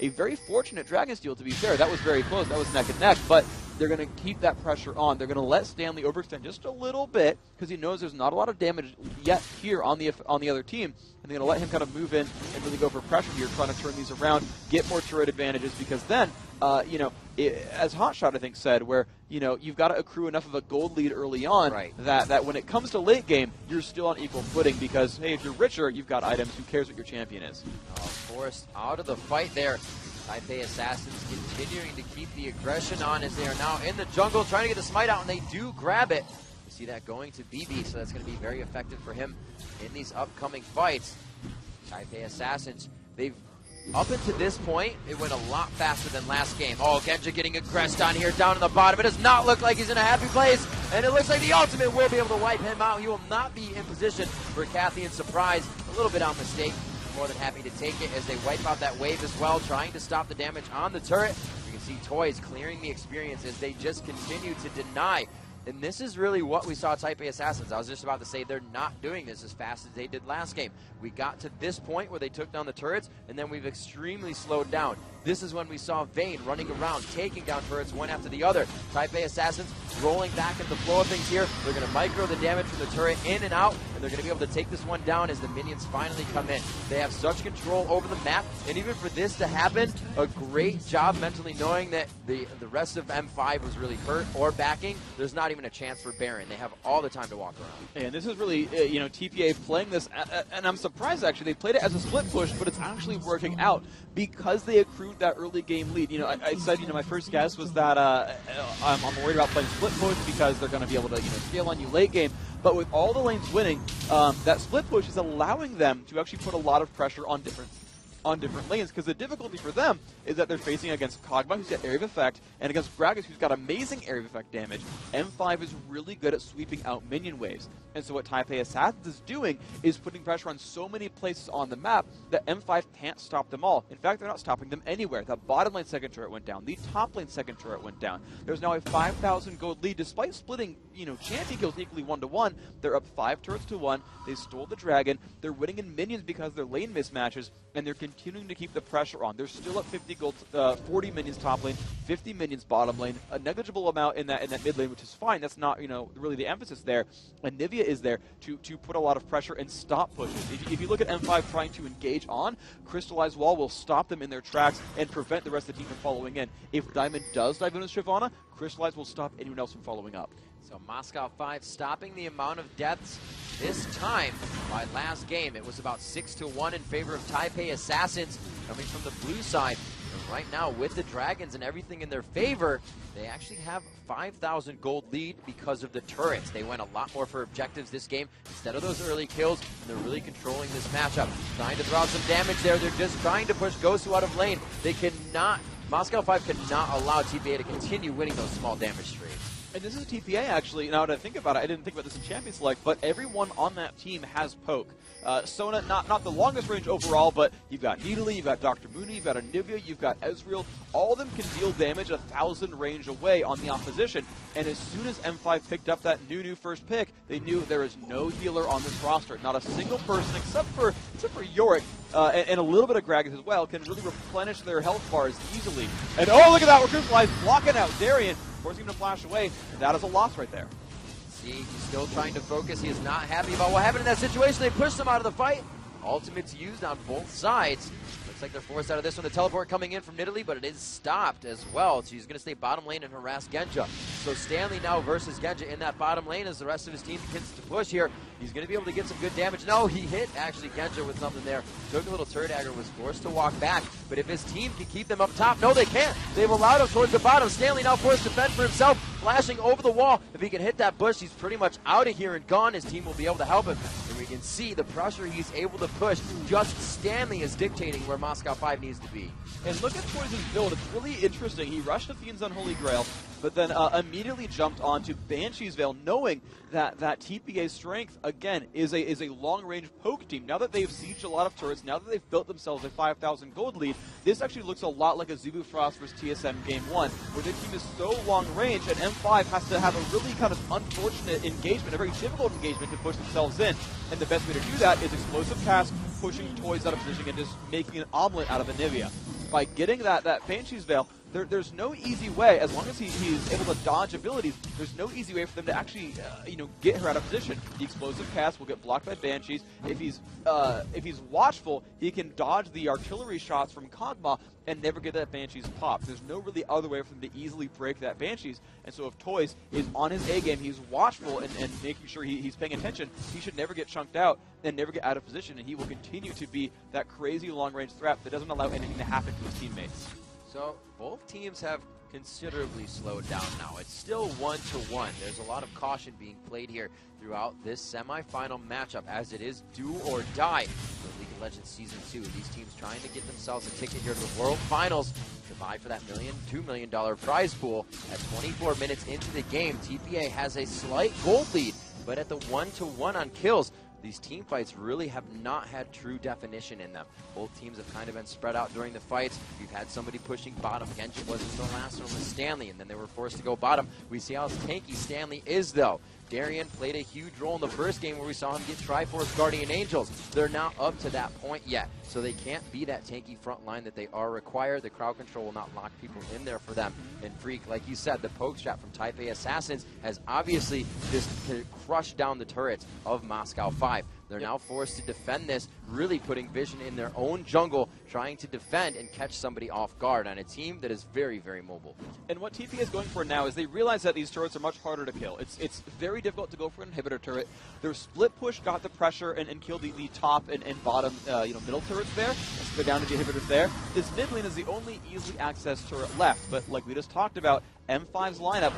A very fortunate Dragon Steel, to be fair. That was very close. That was neck and neck, but they're going to keep that pressure on. They're going to let Stanley overextend just a little bit because he knows there's not a lot of damage yet here on the other team, and they're going to let him kind of move in and really go for pressure here, trying to turn these around, get more turret advantages, because then, as Hotshot, I think, said, where, you've got to accrue enough of a gold lead early on, right, that when it comes to late game, you're still on equal footing because, hey, if you're richer, you've got items. Who cares what your champion is? Forced out of the fight there. Taipei Assassins continuing to keep the aggression on as they are now in the jungle trying to get the smite out, and they do grab it. You see that going to BB, so that's going to be very effective for him in these upcoming fights. Taipei Assassins, they've up until this point, it went a lot faster than last game. Oh, Genja getting aggressed on here, down in the bottom. It does not look like he's in a happy place, and it looks like the ultimate will be able to wipe him out. He will not be in position for Cathian's surprise. A little bit on mistake. More than happy to take it as they wipe out that wave as well, trying to stop the damage on the turret. You can see Toys clearing the experience as they just continue to deny. And this is really what we saw Taipei Assassins. I was just about to say they're not doing this as fast as they did last game. We got to this point where they took down the turrets, and then we've extremely slowed down. This is when we saw Vayne running around, taking down turrets one after the other. Taipei Assassins rolling back in the flow of things here. They're going to micro the damage from the turret in and out, and they're going to be able to take this one down as the minions finally come in. They have such control over the map, and even for this to happen, a great job mentally knowing that the rest of M5 was really hurt or backing. There's not even a chance for Baron. They have all the time to walk around. And this is really, TPA playing this, and I'm surprised actually, they played it as a split push, but it's actually working out because they accrued that early game lead. I said, my first guess was that I'm worried about playing split push because they're going to be able to, scale on you late game. But with all the lanes winning, that split push is allowing them to actually put a lot of pressure on different lanes, because the difficulty for them is that they're facing against Kog'Maw, who's got Area of Effect, and against Gragas, who's got amazing Area of Effect damage. M5 is really good at sweeping out minion waves. And so what Taipei Assassins is doing is putting pressure on so many places on the map that M5 can't stop them all. In fact, they're not stopping them anywhere. The bottom lane second turret went down. The top lane second turret went down. There's now a 5,000 gold lead. Despite splitting, champion kills equally 1-to-1, they're up 5 turrets to 1. They stole the dragon. They're winning in minions because they're lane mismatches, and they're continuing to keep the pressure on. They're still up 50 gold, 40 minions top lane, 50 minions bottom lane, a negligible amount in that mid lane, which is fine. That's not, really the emphasis there. And Nivea is there to put a lot of pressure and stop pushes. If you look at M5 trying to engage on, Crystallized Wall will stop them in their tracks and prevent the rest of the team from following in. If Diamond does dive in with Shyvana, Crystallize will stop anyone else from following up. So Moscow 5 stopping the amount of deaths this time. By last game, it was about 6-1 in favor of Taipei Assassins coming from the blue side. And right now, with the Dragons and everything in their favor, they actually have 5,000 gold lead because of the turrets. They went a lot more for objectives this game instead of those early kills, and they're really controlling this matchup. Trying to throw out some damage there. They're just trying to push Gosu out of lane. They cannot, Moscow 5 cannot allow TPA to continue winning those small damage streaks. And this is TPA, actually. Now that I think about it, I didn't think about this in Champion Select, but everyone on that team has poke. Sona, not the longest range overall, but you've got Nidalee, you've got Dr. Mooney, you've got Anivia, you've got Ezreal. All of them can deal damage 1,000 range away on the opposition. And as soon as M5 picked up that new first pick, they knew there is no healer on this roster. Not a single person, except for Yorick, and a little bit of Gragas as well, can really replenish their health bars easily. And oh, look at that, we're Crystallize blocking out Darien, forcing him to flash away. That is a loss right there. See, he's still trying to focus. He is not happy about what happened in that situation. They pushed him out of the fight. Ultimates used on both sides. Looks like they're forced out of this one. The teleport coming in from Nidalee, but it is stopped as well. So he's going to stay bottom lane and harass Genja. So Stanley now versus Genja in that bottom lane as the rest of his team begins to push here. He's going to be able to get some good damage. No, he hit actually Genja with something there. Took a little turret dagger, was forced to walk back. But if his team can keep them up top, no, they can't. They've allowed him towards the bottom. Stanley now forced to fend for himself, flashing over the wall. If he can hit that bush, he's pretty much out of here and gone. His team will be able to help him. And we can see the pressure he's able to push. Just Stanley is dictating where Moscow 5 needs to be. And look at Poison's build. It's really interesting. He rushed to Fiend's Unholy Grail, but then immediately jumped onto Banshee's Veil, knowing that TPA's strength, again, is a long-range poke team. Now that they've sieged a lot of turrets, now that they've built themselves a 5,000 gold lead, this actually looks a lot like a Zubu Frost versus TSM Game 1, where their team is so long-range, and M5 has to have a really kind of unfortunate engagement, a very difficult engagement to push themselves in. And the best way to do that is explosive cast, pushing toys out of position, and just making an omelet out of Anivia. By getting that Banshee's Veil, there's no easy way, as long as he's able to dodge abilities, there's no easy way for them to actually, get her out of position. The explosive cast will get blocked by Banshees. If he's watchful, he can dodge the artillery shots from Kog'Maw and never get that Banshee's pop. There's no really other way for him to easily break that Banshees. And so if Toys is on his A game, he's watchful and making sure he's paying attention, he should never get chunked out and never get out of position, and he will continue to be that crazy long-range threat that doesn't allow anything to happen to his teammates. So both teams have considerably slowed down now. It's still 1-1. There's a lot of caution being played here throughout this semifinal matchup, as it is do or die for League of Legends Season 2. These teams trying to get themselves a ticket here to the World Finals to vie for that $2 million prize pool. At 24 minutes into the game, TPA has a slight gold lead, but at the 1-1 on kills, these team fights really have not had true definition in them. Both teams have kind of been spread out during the fights. We've had somebody pushing bottom. Genji wasn't the last one with Stanley, and then they were forced to go bottom. We see how tanky Stanley is, though. Darien played a huge role in the first game where we saw him get Triforce Guardian Angels. They're not up to that point yet, so they can't be that tanky front line that they are required. The crowd control will not lock people in there for them. And Freak, like you said, the poke strat from Taipei Assassins has obviously just crushed down the turrets of Moscow 5. They're now forced to defend this, really putting vision in their own jungle, trying to defend and catch somebody off guard on a team that is very, very mobile. And what TPA is going for now is they realize that these turrets are much harder to kill. It's very difficult to go for an inhibitor turret. Their split push got the pressure and killed the top and bottom middle turrets there. Let's go down to the inhibitors there. This mid lane is the only easily accessed turret left, but like we just talked about, M5's lineup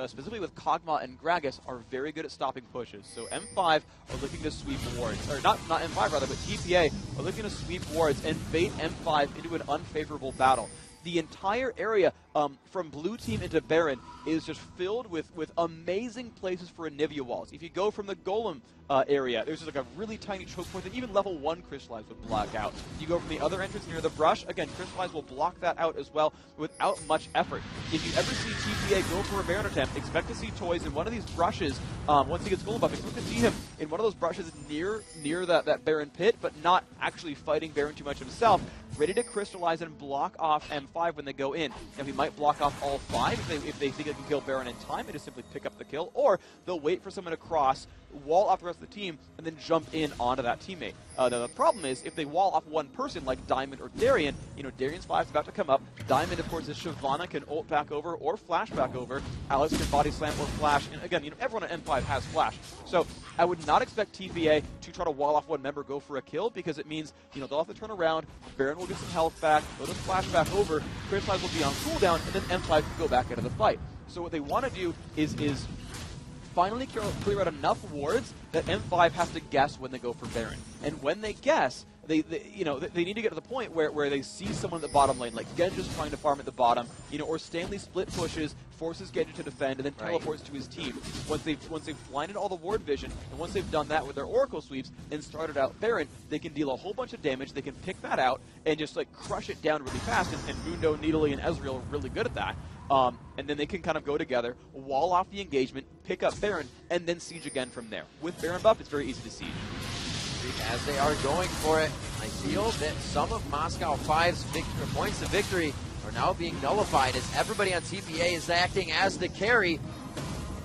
specifically with Kog'Maw and Gragas are very good at stopping pushes. So M5 are looking to sweep wards, or not M5 rather, but TPA are looking to sweep wards and bait M5 into an unfavorable battle. The entire area from blue team into Baron is just filled with amazing places for Anivia walls. If you go from the Golem area, there's just like a really tiny choke point that even level 1 Crystallize would block out. You go from the other entrance near the brush, again, Crystallize will block that out as well without much effort. If you ever see TPA go for a Baron attempt, expect to see Toys in one of these brushes, once he gets Golem buff, expect to see him in one of those brushes near that Baron pit, but not actually fighting Baron too much himself, ready to Crystallize and block off M5 when they go in. Now he might block off all 5 if they think they can kill Baron in time and just simply pick up the kill, or they'll wait for someone to cross, wall off the rest of the team, and then jump in onto that teammate. The problem is, if they wall off one person like Diamond or Darien, Darien's 5's about to come up. Diamond, of course, is Shyvana, can ult back over or flash back over. Alex can body slam or flash. And again, everyone at M5 has flash. So I would not expect TPA to try to wall off one member, go for a kill, because it means, they'll have to turn around, Baron will get some health back, they'll just flash back over, Criticize will be on cooldown, and then M5 can go back into the fight. So what they want to do is finally clear out enough wards that M5 has to guess when they go for Baron. And when they guess, they need to get to the point where they see someone at the bottom lane, like Genja's trying to farm at the bottom, or Stanley split pushes, forces Genja to defend, and then teleports to his team. Once they've blinded all the ward vision, and once they've done that with their Oracle sweeps and started out Baron, they can deal a whole bunch of damage, they can pick that out, and just crush it down really fast, and Mundo, Needly, and Ezreal are really good at that. And then they can kind of go together, wall off the engagement, pick up Baron, and then siege again from there. With Baron buff, it's very easy to siege. As they are going for it, I feel that some of Moscow 5's points of victory are now being nullified as everybody on TPA is acting as the carry.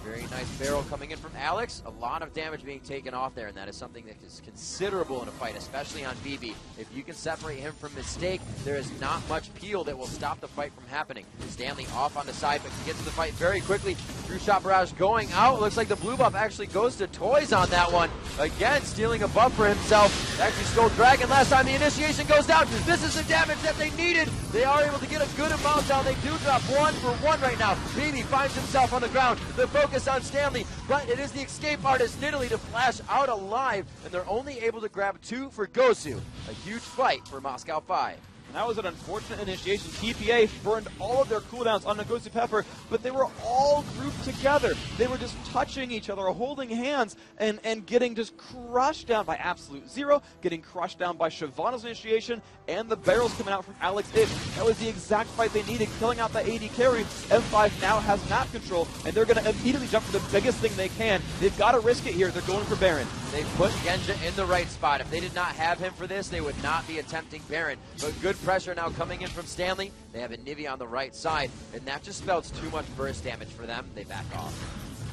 Very nice barrel coming in from Alex. A lot of damage being taken off there, and that is something that is considerable in a fight, especially on BB. If you can separate him from Mistake, there is not much peel that will stop the fight from happening. Stanley off on the side, but can get to the fight very quickly. True Shot Barrage going out. Looks like the blue buff actually goes to Toys on that one. Again, stealing a buff for himself. Actually stole Dragon last time. The initiation goes down. This is the damage that they needed. They are able to get a good amount down. They do drop 1 for 1 right now. BB finds himself on the ground. The focus on Stanley, but it is the escape artist Nidalee to flash out alive, and they're only able to grab 2 for Gosu. A huge fight for Moscow 5. And that was an unfortunate initiation. TPA burned all of their cooldowns on Ngozi Pepper, but they were all grouped together. They were just touching each other, holding hands, and getting just crushed down by Absolute Zero, getting crushed down by Shyvana's initiation, and the barrels coming out from Alex Itch. That was the exact fight they needed, killing out that AD carry. M5 now has map control, and they're going to immediately jump for the biggest thing they can. They've got to risk it here. They're going for Baron. They put Genja in the right spot. If they did not have him for this, they would not be attempting Baron. But good pressure now coming in from Stanley. They have a Nivea on the right side, and that just spells too much burst damage for them. They back off.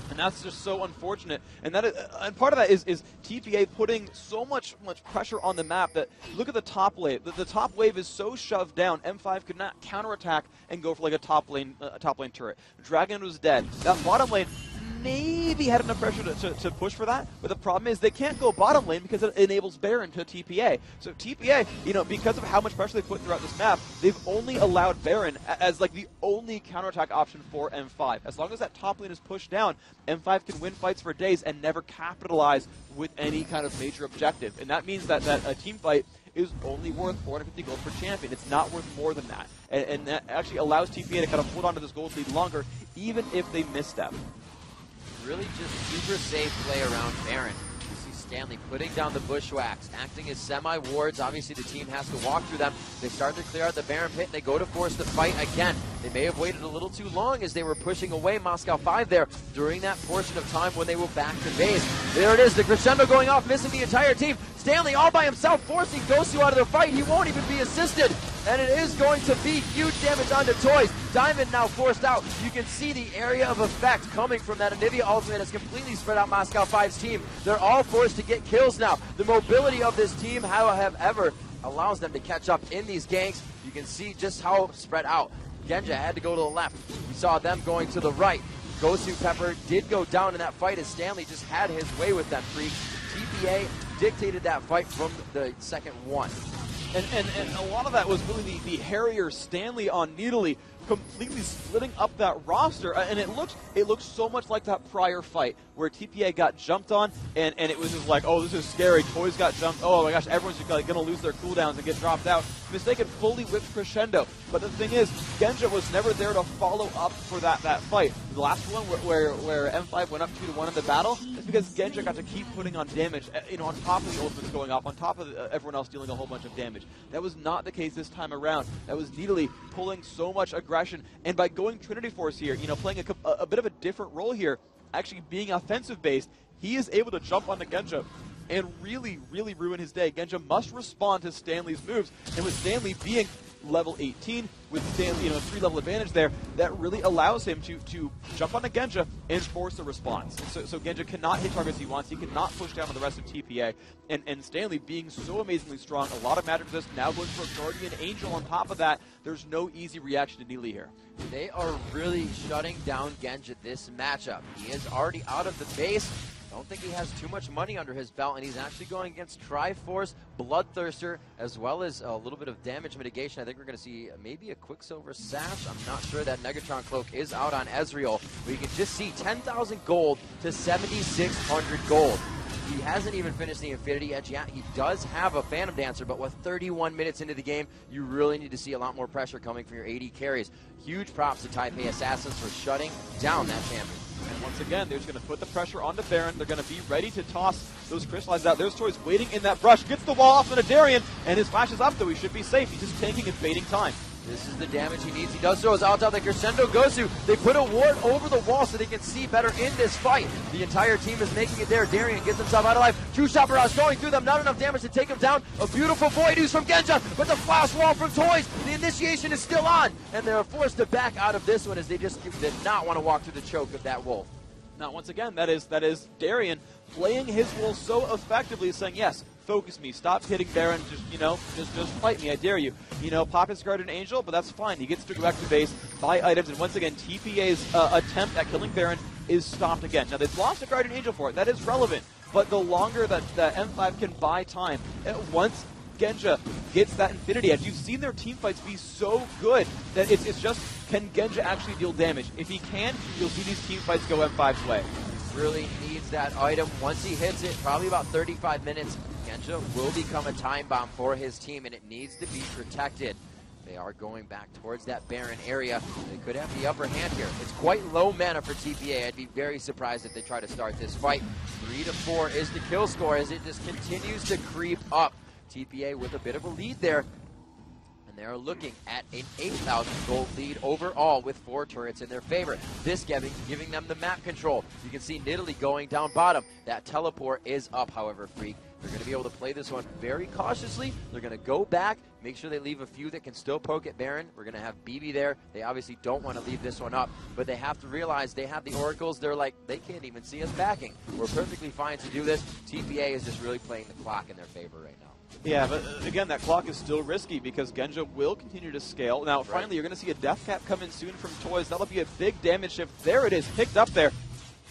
And that's just so unfortunate. And that and part of that is TPA putting so much pressure on the map that look at the top wave. The top wave is so shoved down. M5 could not counterattack and go for like a top lane turret. Dragon was dead. That bottom lane maybe had enough pressure to push for that, but the problem is they can't go bottom lane because it enables Baron to TPA. So TPA, because of how much pressure they put throughout this map, they've only allowed Baron as like the only counterattack option for M5. As long as that top lane is pushed down, M5 can win fights for days and never capitalize with any kind of major objective. And that means that a team fight is only worth 450 gold per champion. It's not worth more than that. And that actually allows TPA to kind of hold on to this gold lead longer, even if they misstep. Really just super safe play around Baron. You see Stanley putting down the bushwhacks, acting as semi-wards. Obviously the team has to walk through them. They start to clear out the Baron pit, and they go to force the fight again. They may have waited a little too long as they were pushing away Moscow 5 there during that portion of time when they were back to base. There it is, the crescendo going off, missing the entire team. Stanley all by himself, forcing Gosu out of the fight. He won't even be assisted. And it is going to be huge damage onto Toys. Diamond now forced out. You can see the area of effect coming from that Anivia ultimate has completely spread out Moscow 5's team. They're all forced to get kills now. The mobility of this team, however, allows them to catch up in these ganks. You can see just how spread out. Genja had to go to the left. We saw them going to the right. Gosu Pepper did go down in that fight as Stanley just had his way with that freak. TPA dictated that fight from the second one. And a lot of that was really the Harrier Stanley on Needly completely splitting up that roster, and it looked so much like that prior fight where TPA got jumped on, and it was just like, oh, this is scary. Toys got jumped. Oh my gosh, everyone's just like gonna lose their cooldowns and get dropped out. Mistaken fully whipped crescendo, but the thing is, Genja was never there to follow up for that fight. The last one where M5 went up 2-1 in the battle is because Genja got to keep putting on damage, on top of the ultimates going off, on top of everyone else dealing a whole bunch of damage. That was not the case this time around. That was Needly pulling so much aggression, and by going Trinity Force here, playing a bit of a different role here, actually being offensive based, he is able to jump onto Genja and really, really ruin his day. Genja must respond to Stanley's moves, and with Stanley being level 18 with Stanley, a 3-level advantage there that really allows him to jump on the Genja and force a response. So Genja cannot hit targets he wants. He cannot push down on the rest of TPA. And Stanley being so amazingly strong, a lot of magic resist, now going for a Guardian Angel on top of that. There's no easy reaction to Neely here. They are really shutting down Genja this matchup. He is already out of the base. Don't think he has too much money under his belt, and he's actually going against Triforce, Bloodthirster, as well as a little bit of damage mitigation. I think we're going to see maybe a Quicksilver Sash. I'm not sure. That Negatron Cloak is out on Ezreal, but you can just see 10,000 gold to 7,600 gold. He hasn't even finished the Infinity Edge yet. He does have a Phantom Dancer, but with 31 minutes into the game, you really need to see a lot more pressure coming from your AD carries. Huge props to TPA Assassins for shutting down that champion. And once again, they're just going to put the pressure onto Baron. They're going to be ready to toss those crystallized out. There's Toys waiting in that brush. Gets the wall off on a Darian, and his flash is up, though. He should be safe. He's just tanking and baiting time. This is the damage he needs. He does throw his ult out. The Crescendo goes to. They put a ward over the wall so they can see better in this fight. The entire team is making it there. Darian gets himself out of life. True Shot Barrage going through them. Not enough damage to take him down. A beautiful Void Ooze from Genja, but the flash wall from Toys. The initiation is still on, and they're forced to back out of this one as they just did not want to walk through the choke of that wolf. Now, once again, that is Darian playing his role so effectively, saying, yes, focus me, stop hitting Baron, just fight me, I dare you. Pop his Guardian Angel, but that's fine. He gets to go back to base, buy items, and once again, TPA's attempt at killing Baron is stopped again. Now, they've lost a Guardian Angel for it. That is relevant, but the longer that M5 can buy time, once Genja gets that Infinity Edge, you've seen their team fights be so good that it's just, can Genja actually deal damage? If he can, you'll see these team fights go M5's way. Really needs that item. Once he hits it, probably about 35 minutes, Genja will become a time bomb for his team, and it needs to be protected. They are going back towards that Baron area. They could have the upper hand here. It's quite low mana for TPA. I'd be very surprised if they try to start this fight. 3 to 4 is the kill score as it just continues to creep up. TPA with a bit of a lead there. And they're looking at an 8,000 gold lead overall with 4 turrets in their favor. This giving them the map control. You can see Nidalee going down bottom. That teleport is up, however, Freak. They're going to be able to play this one very cautiously. They're going to go back, make sure they leave a few that can still poke at Baron. We're going to have BB there. They obviously don't want to leave this one up, but they have to realize they have the Oracles. They're like, they can't even see us backing. We're perfectly fine to do this. TPA is just really playing the clock in their favor right now. Yeah, but again, that clock is still risky because Genja will continue to scale. Now, finally, you're going to see a Death Cap come in soon from Toys. That'll be a big damage shift. There it is, picked up there.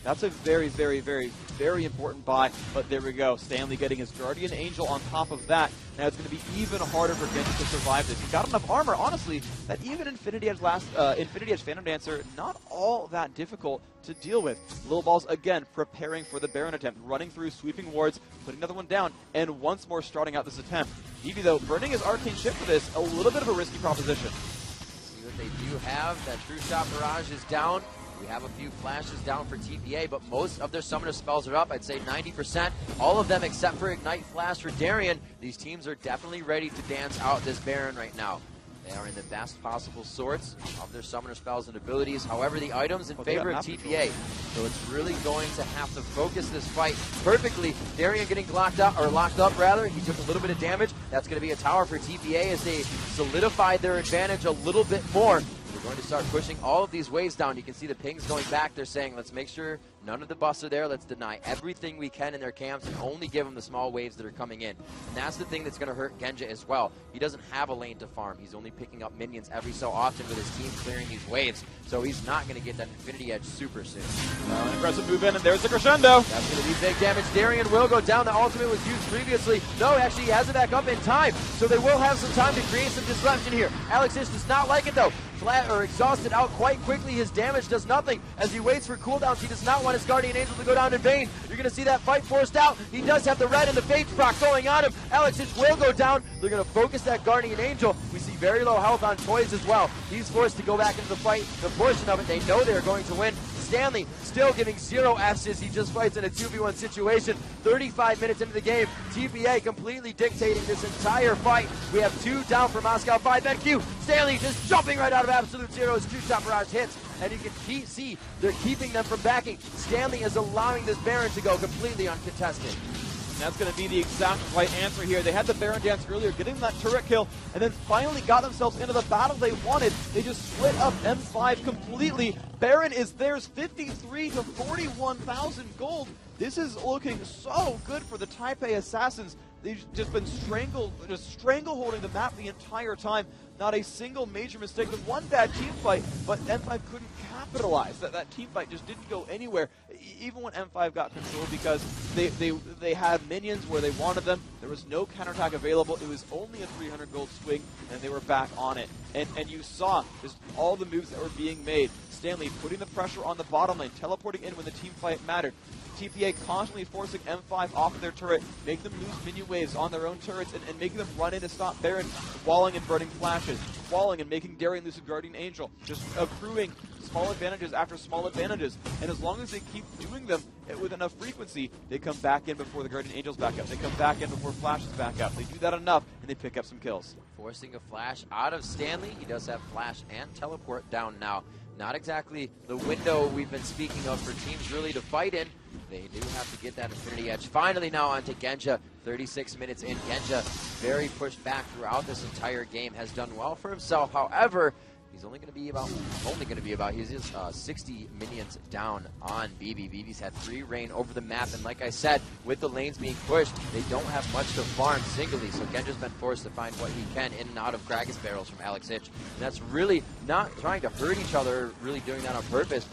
That's a very, very, very, very important buy. But there we go. Stanley getting his Guardian Angel on top of that. Now it's going to be even harder for Genji to survive this. He got enough armor, honestly, that even Infinity Edge Phantom Dancer, not all that difficult to deal with. Lil Balls, again, preparing for the Baron attempt, running through, sweeping wards, putting another one down, and once more starting out this attempt. Eevee, though, burning his Arcane Shift for this, a little bit of a risky proposition. See what they do have. That True Shot Barrage is down. We have a few flashes down for TPA, but most of their summoner spells are up. I'd say 90%. All of them except for Ignite Flash for Darian. These teams are definitely ready to dance out this Baron right now. They are in the best possible sorts of their summoner spells and abilities. However, the items in favor of TPA. So it's really going to have to focus this fight perfectly. Darian getting locked up. He took a little bit of damage. That's going to be a tower for TPA as they solidified their advantage a little bit more. They're going to start pushing all of these waves down. You can see the pings going back. They're saying, let's make sure none of the buffs are there. Let's deny everything we can in their camps and only give them the small waves that are coming in. And that's the thing that's going to hurt Genja as well. He doesn't have a lane to farm. He's only picking up minions every so often with his team clearing these waves. So he's not going to get that Infinity Edge super soon. An aggressive move in, and there's the crescendo. That's going to be big damage. Darian will go down. The ultimate was used previously. No, actually, he has it back up in time. So they will have some time to create some disruption here. Alex Ish does not like it, though. Flat or exhausted out quite quickly. His damage does nothing as he waits for cooldowns. He does not want his Guardian Angel to go down in vain. You're going to see that fight forced out. He does have the red and the Fates proc going on him. Alex Ish will go down. They're going to focus that Guardian Angel. We see very low health on Toys as well. He's forced to go back into the fight. The portion of it, they know they're going to win. Stanley still giving 0 F's. He just fights in a 2v1 situation. 35 minutes into the game, TPA completely dictating this entire fight. We have 2 down for Moscow 5. NQ, Stanley just jumping right out of absolute zero as True Shot Barrage hits. And you can see they're keeping them from backing. Stanley is allowing this Baron to go completely uncontested. And that's going to be the exact right answer here. They had the Baron dance earlier, getting that turret kill, and then finally got themselves into the battle they wanted. They just split up M5 completely. Baron is theirs, 53 to 41,000 gold. This is looking so good for the Taipei Assassins. They've just been strangleholding the map the entire time. Not a single major mistake. With one bad team fight, but M5 couldn't capitalize. That team fight just didn't go anywhere, even when M5 got control, because they had minions where they wanted them. There was no counterattack available. It was only a 300 gold swing, and they were back on it. And you saw just all the moves that were being made. Stanley putting the pressure on the bottom lane, teleporting in when the team fight mattered. TPA constantly forcing M5 off of their turret, make them lose minion waves on their own turrets, and making them run in to stop Baron, walling and burning flashes, walling and making Darian lose a Guardian Angel, just accruing small advantages after small advantages. And as long as they keep doing them with enough frequency, they come back in before the Guardian Angels back up. They come back in before flashes back up. They do that enough, and they pick up some kills. Forcing a flash out of Stanley. He does have flash and teleport down now. Not exactly the window we've been speaking of for teams really to fight in. They do have to get that Infinity Edge. Finally now onto Genja. 36 minutes in. Genja very pushed back throughout this entire game. Has done well for himself. However, he's only going to be about, he's just 60 minions down on BB. BB's had free reign over the map, and like I said, with the lanes being pushed, they don't have much to farm singly, so Genja's been forced to find what he can in and out of Gragas barrels from Alex Hitch. And that's really not trying to hurt each other, really doing that on purpose,